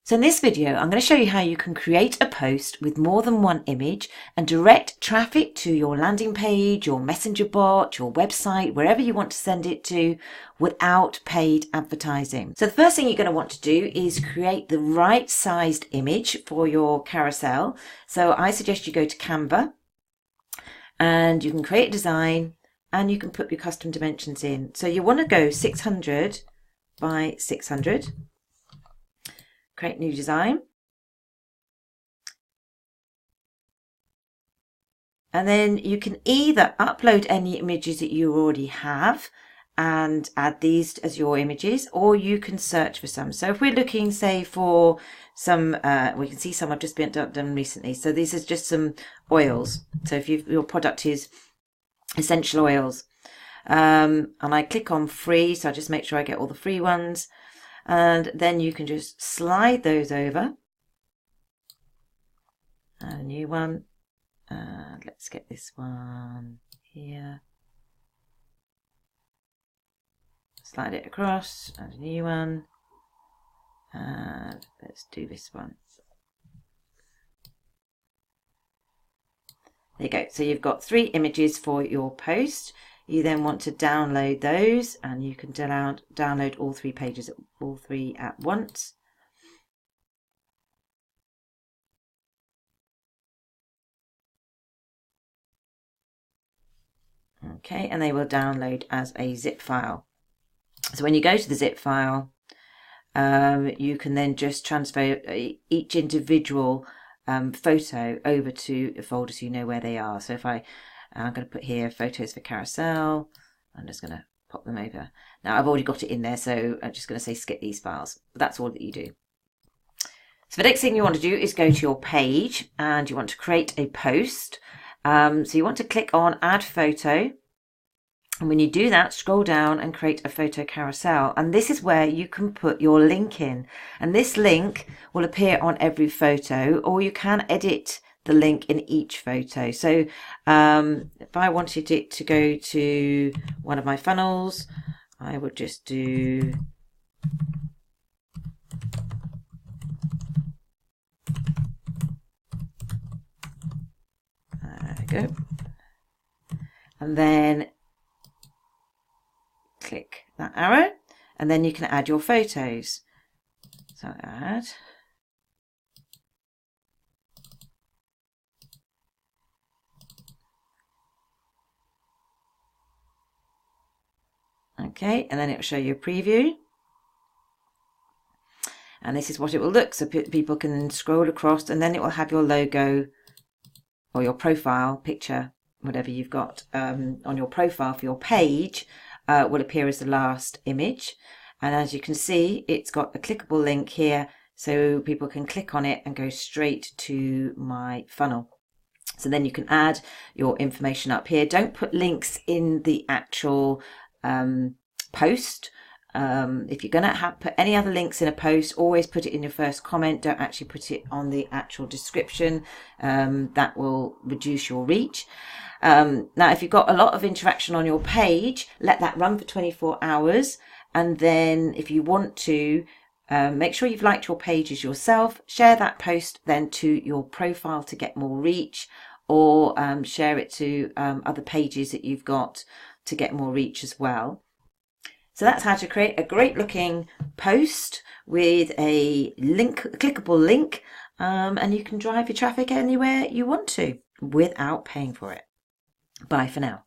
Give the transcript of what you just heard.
So in this video, I'm going to show you how you can create a post with more than one image and direct traffic to your landing page, your messenger bot, your website, wherever you want to send it to without paid advertising. So the first thing you're going to want to do is create the right sized image for your carousel. So I suggest you go to Canva and you can create a design and you can put your custom dimensions in. So you want to go 600 by 600. Create new design. And then you can either upload any images that you already have and add these as your images, or you can search for some. So if we're looking, say, for some, we can see some I've just done recently. So these are just some oils. So if your product is essential oils, and I click on free, so I just make sure I get all the free ones. And then you can just slide those over. Add a new one. And let's get this one here. Slide it across. Add a new one. And let's do this one. There you go. So you've got 3 images for your post. You then want to download those, and you can download all 3 pages, all 3 at once. Okay, and they will download as a zip file. So when you go to the zip file, you can then just transfer each individual photo over to a folder so you know where they are. So if I'm going to put here photos for carousel. I'm just going to pop them over. Now I've already got it in there, so I'm just going to say skip these files. But that's all that you do. So the next thing you want to do is go to your page and you want to create a post. So you want to click on add photo. And when you do that, scroll down and create a photo carousel. And this is where you can put your link in. And this link will appear on every photo, or you can edit the link in each photo. So if I wanted it to go to one of my funnels, I would just do there we go, and then click that arrow, and then you can add your photos. So add. Okay, and then it will show you a preview. And this is what it will look, so people can scroll across, and then it will have your logo or your profile picture, whatever you've got on your profile for your page, will appear as the last image. And as you can see, it's got a clickable link here, so people can click on it and go straight to my funnel. So then you can add your information up here. Don't put links in the actual post. If you're going to put any other links in a post, always put it in your first comment. Don't actually put it on the actual description. That will reduce your reach. Now, if you've got a lot of interaction on your page, let that run for 24 hours. And then if you want to, make sure you've liked your pages yourself. Share that post then to your profile to get more reach, or share it to other pages that you've got to get more reach as well. So that's how to create a great looking post with a clickable link, and you can drive your traffic anywhere you want to without paying for it. Bye for now.